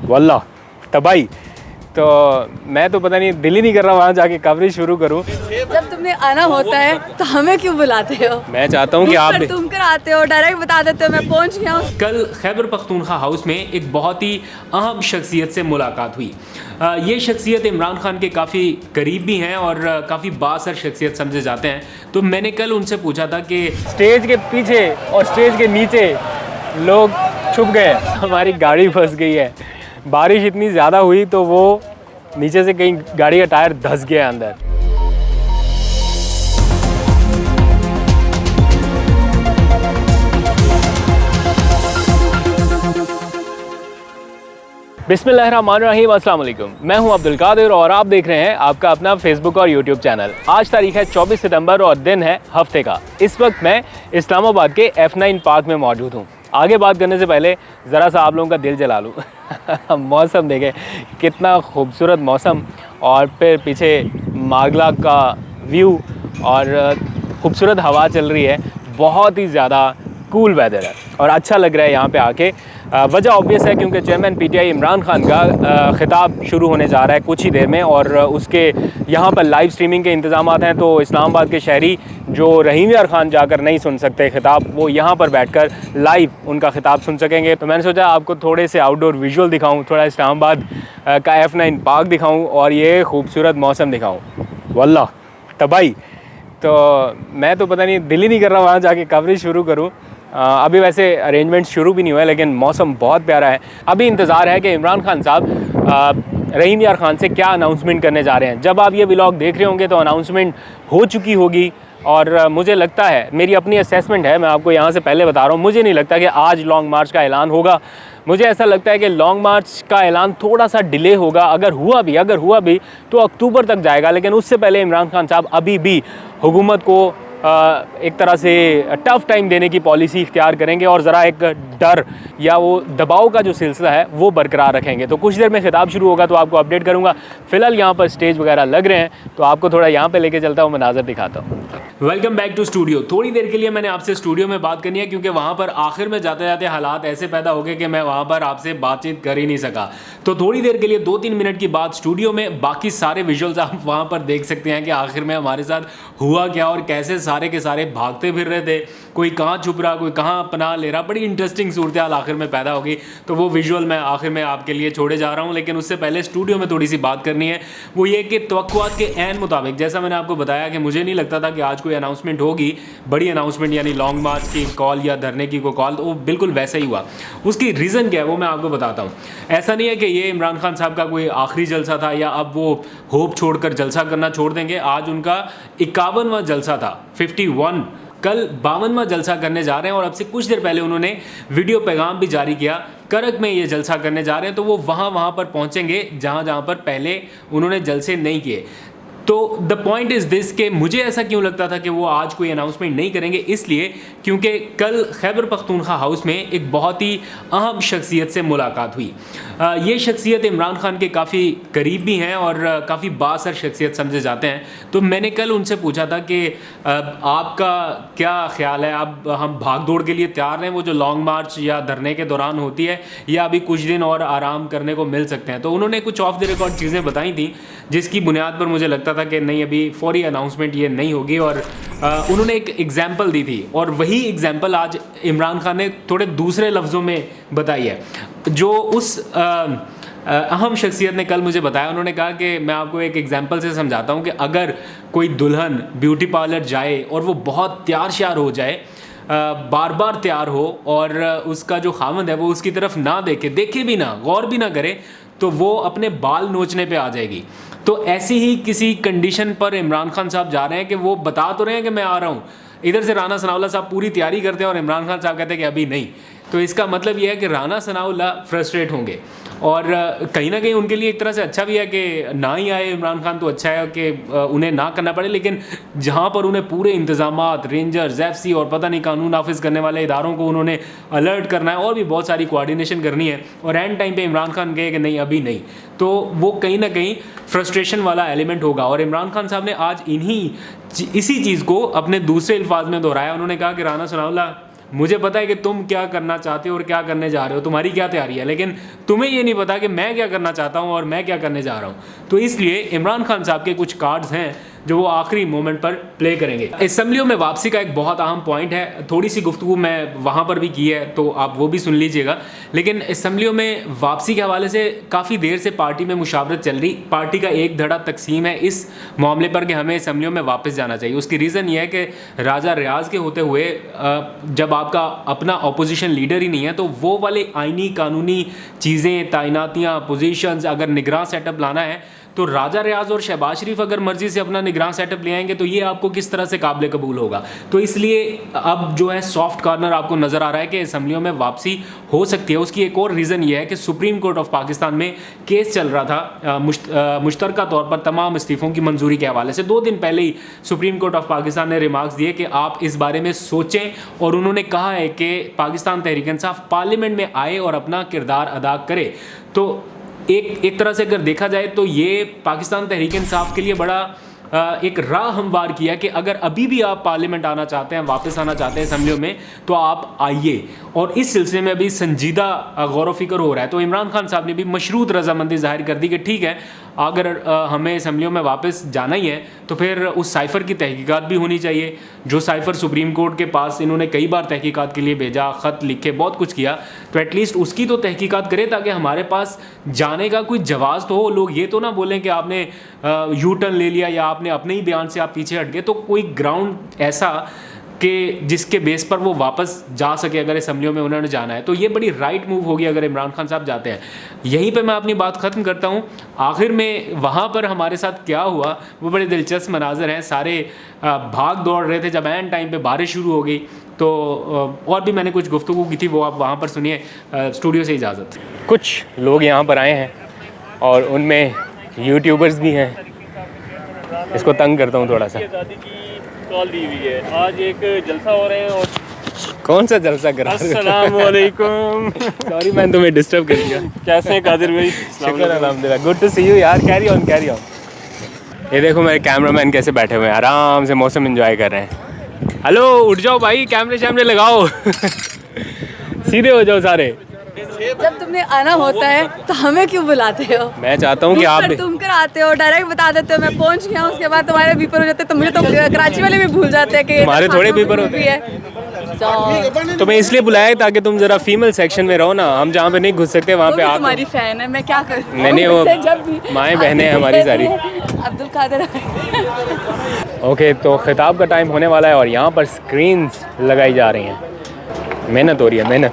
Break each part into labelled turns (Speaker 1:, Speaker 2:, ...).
Speaker 1: वल्लाह तबाही। तो मैं तो पता नहीं, दिल ही नहीं कर रहा वहाँ जाके कवरेज शुरू करूँ।
Speaker 2: जब तुम्हें आना होता है तो हमें क्यों बुलाते हो?
Speaker 1: मैं चाहता हूँ कि आप भी
Speaker 2: तुम कर आते हो, डायरेक्ट बता देते हो मैं पहुँच गया हूँ।
Speaker 3: कल खैबर पख्तूनख्वा हाउस में एक बहुत ही अहम शख्सियत से मुलाकात हुई। ये शख्सियत इमरान खान के काफ़ी करीब भी हैं और काफ़ी बाअसर शख्सियत समझे जाते हैं। तो मैंने कल उनसे पूछा था कि
Speaker 1: स्टेज के पीछे और स्टेज के नीचे लोग छुप गए हैं। हमारी गाड़ी फंस गई है, बारिश इतनी ज़्यादा हुई तो वो नीचे से कहीं गाड़ी का टायर धंस गया अंदर। बिस्मिल्लाहिर्रहमानिर्रहीम, अस्सलाम वालेकुम। मैं हूं अब्दुल कादिर और आप देख रहे हैं आपका अपना फेसबुक और यूट्यूब चैनल। आज तारीख है 24 सितंबर और दिन है हफ्ते का। इस वक्त मैं इस्लामाबाद के F9 पार्क में मौजूद हूं। आगे बात करने से पहले ज़रा सा आप लोगों का दिल जला लूँ। मौसम देखें कितना खूबसूरत मौसम, और फिर पीछे मागला का व्यू और खूबसूरत हवा चल रही है। बहुत ही ज़्यादा कूल वेदर है और अच्छा लग रहा है यहाँ पे आके। वजह ऑब्वियस है क्योंकि चेयरमैन PTI इमरान खान का ख़िताब शुरू होने जा रहा है कुछ ही देर में, और उसके यहाँ पर लाइव स्ट्रीमिंग के इंतज़ाम हैं। तो इस्लामाबाद के शहरी जो रहीम यार खान जाकर नहीं सुन सकते ख़िताब, वो यहाँ पर बैठकर लाइव उनका ख़िताब सुन सकेंगे। तो मैंने सोचा आपको थोड़े से आउटडोर विजुअल दिखाऊँ, थोड़ा इस्लामाबाद का F9 पार्क दिखाऊँ और ये खूबसूरत मौसम दिखाऊँ। वल्लाह तबाही। तो मैं तो पता नहीं, दिल ही नहीं कर रहा वहाँ जाके कवरेज शुरू करूँ। अभी वैसे अरेंजमेंट शुरू भी नहीं हुआ है, लेकिन मौसम बहुत प्यारा है। अभी इंतज़ार है कि इमरान खान साहब रहीम यार खान से क्या अनाउंसमेंट करने जा रहे हैं। जब आप ये व्लॉग देख रहे होंगे तो अनाउंसमेंट हो चुकी होगी, और मुझे लगता है, मेरी अपनी असेसमेंट है, मैं आपको यहाँ से पहले बता रहा हूँ, मुझे नहीं लगता कि आज लॉन्ग मार्च का ऐलान होगा। मुझे ऐसा लगता है कि लॉन्ग मार्च का ऐलान थोड़ा सा डिले होगा। अगर हुआ भी तो अक्टूबर तक जाएगा, लेकिन उससे पहले इमरान खान साहब अभी भी हुकूमत को एक तरह से टफ़ टाइम देने की पॉलिसी इख्तियार करेंगे और ज़रा एक डर या वो दबाव का जो सिलसिला है वो बरकरार रखेंगे। तो कुछ देर में ख़िताब शुरू होगा तो आपको अपडेट करूँगा। फ़िलहाल यहाँ पर स्टेज वगैरह लग रहे हैं, तो आपको थोड़ा यहाँ पे लेके चलता हूँ, मनाज़र दिखाता हूँ।
Speaker 3: Welcome back to studio. थोड़ी देर के लिए मैंने आपसे स्टूडियो में बात करनी है क्योंकि वहाँ पर आखिर में जाते जाते हालात ऐसे पैदा हो गए कि मैं वहाँ पर आपसे बातचीत कर ही नहीं सका। तो थोड़ी देर के लिए 2-3 मिनट की बात स्टूडियो में, बाकी सारे विजुअल्स आप वहाँ पर देख सकते हैं कि आखिर में हमारे साथ हुआ क्या और कैसे सारे के सारे भागते फिर रहे थे, कोई कहाँ छुप रहा, कोई कहाँ पनाह ले रहा। बड़ी इंटरेस्टिंग सूरत हाल आखिर में पैदा हो गई। तो वो विजुअल मैं आखिर में आपके लिए छोड़े जा रहा हूँ, लेकिन उससे पहले स्टूडियो में थोड़ी सी बात करनी है। वो ये कि तवक्कुआत के ऐन मुताबिक, जैसा मैंने आपको बताया कि मुझे नहीं लगता था कि आज कोई अनाउंसमेंट होगी, बड़ी अनाउंसमेंट यानी लॉन्ग मार्च की कॉल या धरने की कोई कॉल, तो वो बिल्कुल वैसा ही हुआ। उसकी रीज़न क्या है वो मैं आपको बताता हूँ। ऐसा नहीं है कि ये इमरान खान साहब का कोई आखिरी जलसा था या अब वो होप छोड़कर जलसा करना छोड़ देंगे। आज उनका 51वां जलसा था, 51, कल 52वां जलसा करने जा रहे हैं। और अब से कुछ देर पहले उन्होंने वीडियो पैगाम भी जारी किया, करक में ये जलसा करने जा रहे हैं। तो वो वहाँ पर पहुँचेंगे जहाँ पर पहले उन्होंने जलसे नहीं किए। तो द पॉइंट इज़ दिस कि मुझे ऐसा क्यों लगता था कि वो आज कोई अनाउंसमेंट नहीं करेंगे, इसलिए क्योंकि कल खैबर पख्तूनख्वा हाउस में एक बहुत ही अहम शख्सियत से मुलाकात हुई। ये शख्सियत इमरान खान के काफ़ी करीब भी हैं और काफ़ी बाअसर शख्सियत समझे जाते हैं। तो मैंने कल उनसे पूछा था कि आपका क्या ख्याल है, अब हम भाग दौड़ के लिए तैयार हैं वो जो लॉन्ग मार्च या धरने के दौरान होती है, या अभी कुछ दिन और आराम करने को मिल सकते हैं। तो उन्होंने कुछ ऑफ द रिकॉर्ड चीज़ें बताई थी जिसकी बुनियाद पर मुझे लगता था कि नहीं, अभी फौरी अनाउंसमेंट ये नहीं होगी। और उन्होंने एक एग्जाम्पल दी थी और वही एग्जाम्पल आज इमरान खान ने थोड़े दूसरे लफ्ज़ों में बताई है जो उस अहम शख्सियत ने कल मुझे बताया। उन्होंने कहा कि मैं आपको एक एग्जाम्पल से समझाता हूँ कि अगर कोई दुल्हन ब्यूटी पार्लर जाए और वो बहुत तैयार श्यार हो जाए, बार बार तैयार हो, और उसका जो खामद है वो उसकी तरफ ना देखे भी ना, गौर भी ना करे, तो वो अपने बाल नोचने पे आ जाएगी। तो ऐसी ही किसी कंडीशन पर इमरान खान साहब जा रहे हैं कि वो बता तो रहे हैं कि मैं आ रहा हूँ, इधर से राना सनाउल्लाह साहब पूरी तैयारी करते हैं और इमरान खान साहब कहते हैं कि अभी नहीं। तो इसका मतलब यह है कि राना सनाउल्लाह फ्रस्ट्रेट होंगे, और कहीं ना कहीं उनके लिए एक तरह से अच्छा भी है कि ना ही आए इमरान खान, तो अच्छा है कि उन्हें ना करना पड़े। लेकिन जहाँ पर उन्हें पूरे इंतजामात, रेंजर्स, FC और पता नहीं कानून नाफिज करने वाले इदारों को उन्होंने अलर्ट करना है और भी बहुत सारी कोऑर्डिनेशन करनी है, और एंड टाइम पे इमरान खान कहे कि नहीं अभी नहीं, तो वो कहीं ना कहीं फ्रस्ट्रेशन वाला एलिमेंट होगा। और इमरान खान साहब ने आज इसी चीज़ को अपने दूसरे अल्फाज में दोहराया। उन्होंने कहा कि राना सनाउल्लाह मुझे पता है कि तुम क्या करना चाहते हो और क्या करने जा रहे हो, तुम्हारी क्या तैयारी है, लेकिन तुम्हें ये नहीं पता कि मैं क्या करना चाहता हूँ और मैं क्या करने जा रहा हूँ। तो इसलिए इमरान खान साहब के कुछ कार्ड्स हैं जो वो आखिरी मोमेंट पर प्ले करेंगे। असेंबलियों में वापसी का एक बहुत अहम पॉइंट है, थोड़ी सी गुफ्तगू मैं वहाँ पर भी की है तो आप वो भी सुन लीजिएगा। लेकिन असेंबलियों में वापसी के हवाले से काफ़ी देर से पार्टी में मुशावरत चल रही, पार्टी का एक धड़ा तकसीम है इस मामले पर कि हमें असेंबलियों में वापस जाना चाहिए। उसकी रीज़न ये है कि राजा रियाज के होते हुए जब आपका अपना अपोजिशन लीडर ही नहीं है तो वो वाले आइनी कानूनी चीज़ें, तैनातियाँ, पोजीशंस, अगर निगरान सेटअप लाना है तो राजा रियाज और शहबाज शरीफ अगर मर्जी से अपना निगरान सेटअप ले आएंगे तो ये आपको किस तरह से काबिल कबूल होगा। तो इसलिए अब जो है सॉफ्ट कॉर्नर आपको नज़र आ रहा है कि असेंबलियों में वापसी हो सकती है। उसकी एक और रीज़न ये है कि सुप्रीम कोर्ट ऑफ पाकिस्तान में केस चल रहा था मुश्तरका तौर पर तमाम इस्तीफ़ों की मंजूरी के हवाले से। 2 दिन पहले ही सुप्रीम कोर्ट ऑफ पाकिस्तान ने रिमार्क्स दिए कि आप इस बारे में सोचें, और उन्होंने कहा है कि पाकिस्तान तहरीक इंसाफ पार्लियामेंट में आए और अपना किरदार अदा करे। तो एक तरह से अगर देखा जाए तो ये पाकिस्तान तहरीक इंसाफ के लिए बड़ा एक राह हमवार किया कि अगर अभी भी आप पार्लियामेंट आना चाहते हैं, वापस आना चाहते हैं असेंबलियों में, तो आप आइए। और इस सिलसिले में अभी संजीदा गौर व फिक्र हो रहा है। तो इमरान खान साहब ने भी मशरूत रजामंदी जाहिर कर दी कि ठीक है, अगर हमें असेंबलियों में वापस जाना ही है तो फिर उस साइफ़र की तहकीकात भी होनी चाहिए। जो साइफ़र सुप्रीम कोर्ट के पास इन्होंने कई बार तहकीकात के लिए भेजा, ख़त लिखे, बहुत कुछ किया, तो एटलीस्ट उसकी तो तहकीकात करें ताकि हमारे पास जाने का कोई जवाज़ तो हो। लोग ये तो ना बोलें कि आपने यू टर्न ले लिया या आपने अपने ही बयान से आप पीछे हट गए। तो कोई ग्राउंड ऐसा कि जिसके बेस पर वो वापस जा सके अगर असेंबलियों में उन्होंने जाना है। तो ये बड़ी राइट मूव होगी अगर इमरान खान साहब जाते हैं। यहीं पे मैं अपनी बात ख़त्म करता हूँ। आखिर में वहाँ पर हमारे साथ क्या हुआ वो बड़े दिलचस्प मनाजर हैं। सारे भाग दौड़ रहे थे, जब एंड टाइम पे बारिश शुरू हो गई तो और भी मैंने कुछ गुफ्तगू की थी, वो आप वहाँ पर सुनिए। स्टूडियो से इजाज़त।
Speaker 1: कुछ लोग यहाँ पर आए हैं और उनमें यूट्यूबर्स भी हैं। इसको तंग करता हूँ थोड़ा सा।
Speaker 4: कॉल दी हुई है, आज एक जलसा हो रहे हैं। और
Speaker 1: कौन सा जलसा कर रहा है?
Speaker 4: अस्सलाम वालेकुम।
Speaker 1: सॉरी मैंने तुम्हें डिस्टर्ब कर दिया।
Speaker 4: कैसे हैं कादिर भाई?
Speaker 1: शुक्र अल्हम्दुलिल्लाह, गुड टू सी यू यार। Carry on carry on. ये देखो मेरे कैमरामैन कैसे बैठे हुए हैं, आराम से मौसम एंजॉय कर रहे हैं। हेलो उठ जाओ भाई, कैमरे शैमरे लगाओ। सीधे हो जाओ सारे।
Speaker 2: जब तुमने आना होता है तो हमें क्यों बुलाते हो?
Speaker 1: मैं चाहता हूँ कि आप
Speaker 2: तुम कर आते हो, डायरेक्ट बता देते हो मैं पहुंच गया हूँ, उसके बाद तुम्हारे पेपर हो जाते हैं। तो मुझे तो कराची वाले भी भूल जाते हैं कि
Speaker 1: तुम्हारे थोड़े पेपर होते
Speaker 2: हैं।
Speaker 1: तुम्हें इसलिए बुलाया है ताकि तुम जरा फीमेल सेक्शन में रहो ना। हम जहाँ पे नहीं घुस सकते वहाँ पे आप।
Speaker 2: तुम्हारी फैन है, मैं क्या करूँ?
Speaker 1: नहीं वो माएँ बहनें हैं हमारी सारी।
Speaker 2: अब्दुल कादिर।
Speaker 1: ओके, तो खिताब का टाइम होने वाला है और यहाँ पर स्क्रीन्स लगाई जा रही हैं। मेहनत हो रही है, मेहनत।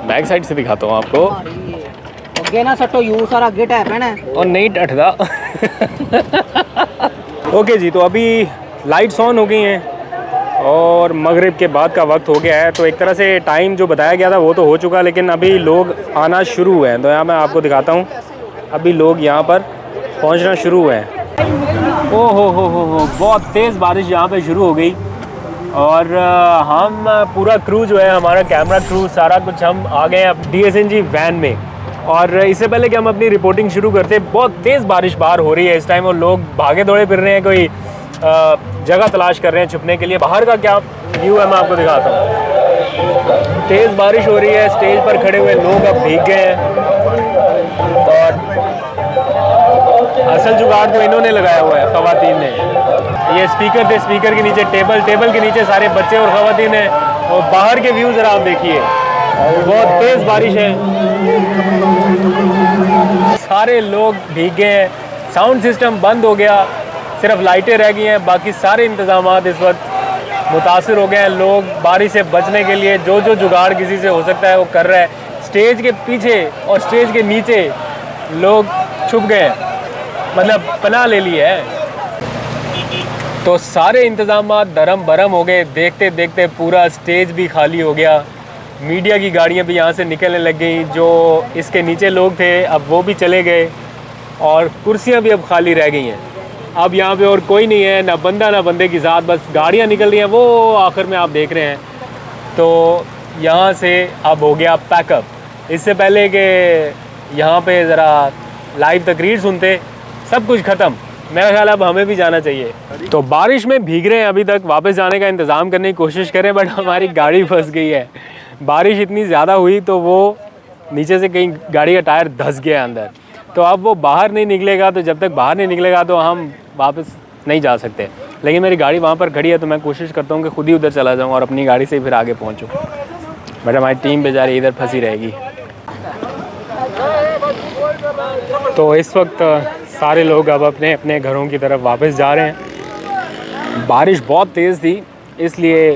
Speaker 1: बैक साइड से दिखाता हूँ आपको।
Speaker 5: ना सट्टो यू सारा गेट है मैंने
Speaker 1: और नहीं टटदा। ओके जी, तो अभी लाइट्स ऑन हो गई हैं और मगरिब के बाद का वक्त हो गया है। तो एक तरह से टाइम जो बताया गया था वो तो हो चुका, लेकिन अभी लोग आना शुरू हुए हैं। तो यहाँ मैं आपको दिखाता हूँ, अभी लोग यहाँ पर पहुँचना शुरू हुए हैं। ओ हो, बहुत तेज़ बारिश यहाँ पे शुरू हो गई और हम पूरा क्रू जो है, हमारा कैमरा क्रू, सारा कुछ हम आ गए अब DSNG वैन में। और इससे पहले कि हम अपनी रिपोर्टिंग शुरू करते, बहुत तेज़ बारिश बाहर हो रही है इस टाइम और लोग भागे दौड़े फिर रहे हैं, कोई जगह तलाश कर रहे हैं छुपने के लिए। बाहर का क्या व्यू है मैं आपको दिखाता हूँ। तेज़ बारिश हो रही है, स्टेज पर खड़े हुए लोग अब भीग गए हैं और असल जुगाड़ तो इन्होंने लगाया हुआ है, ख़वातीन ने। ये स्पीकर थे, स्पीकर के नीचे टेबल के नीचे सारे बच्चे और ख़वातीन हैं। और बाहर के व्यू ज़रा आप देखिए, बहुत तेज़ बारिश है, सारे लोग भीग गए हैं। साउंड सिस्टम बंद हो गया, सिर्फ लाइटें रह गई हैं, बाकी सारे इंतज़ामात इस वक्त मुतासिर हो गए हैं। लोग बारिश से बचने के लिए जो जुगाड़ किसी से हो सकता है वो कर रहा है। स्टेज के पीछे और स्टेज के नीचे लोग छुप गए हैं, मतलब पनाह ले ली है। तो सारे इंतज़ामात धर्म भरम हो गए। देखते देखते पूरा स्टेज भी खाली हो गया। मीडिया की गाड़ियां भी यहाँ से निकलने लग गई। जो इसके नीचे लोग थे अब वो भी चले गए और कुर्सियाँ भी अब खाली रह गई हैं। अब यहाँ पे और कोई नहीं है, ना बंदा ना बंदे की ज़ात, बस गाड़ियाँ निकल रही हैं। वो आखिर में आप देख रहे हैं। तो यहाँ से अब हो गया पैकअप। इससे पहले कि यहाँ पे ज़रा लाइव तकरीर सुनते, सब कुछ ख़त्म। मेरा ख्याल है अब हमें भी जाना चाहिए। तो बारिश में भीग रहे हैं अभी तक, वापस जाने का इंतज़ाम करने की कोशिश करें, बट हमारी गाड़ी फंस गई है। बारिश इतनी ज़्यादा हुई तो वो नीचे से कहीं गाड़ी का टायर धंस गया अंदर, तो अब वो बाहर नहीं निकलेगा। तो जब तक बाहर नहीं निकलेगा तो हम वापस नहीं जा सकते। लेकिन मेरी गाड़ी वहाँ पर खड़ी है तो मैं कोशिश करता हूँ कि खुद ही उधर चला जाऊँ और अपनी गाड़ी से फिर आगे पहुँचूँ, बट हमारी टीम बेचारी इधर फंसी रहेगी। तो इस वक्त सारे लोग अब अपने अपने घरों की तरफ वापस जा रहे हैं। बारिश बहुत तेज़ थी इसलिए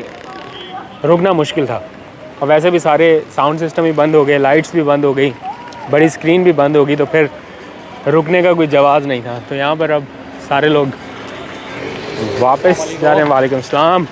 Speaker 1: रुकना मुश्किल था, और वैसे भी सारे साउंड सिस्टम ही बंद हो गए, लाइट्स भी बंद हो गई, बड़ी स्क्रीन भी बंद होगी, तो फिर रुकने का कोई जवाज़ नहीं था। तो यहाँ पर अब सारे लोग वापस जा रहे हैं। वालेकुम सलाम।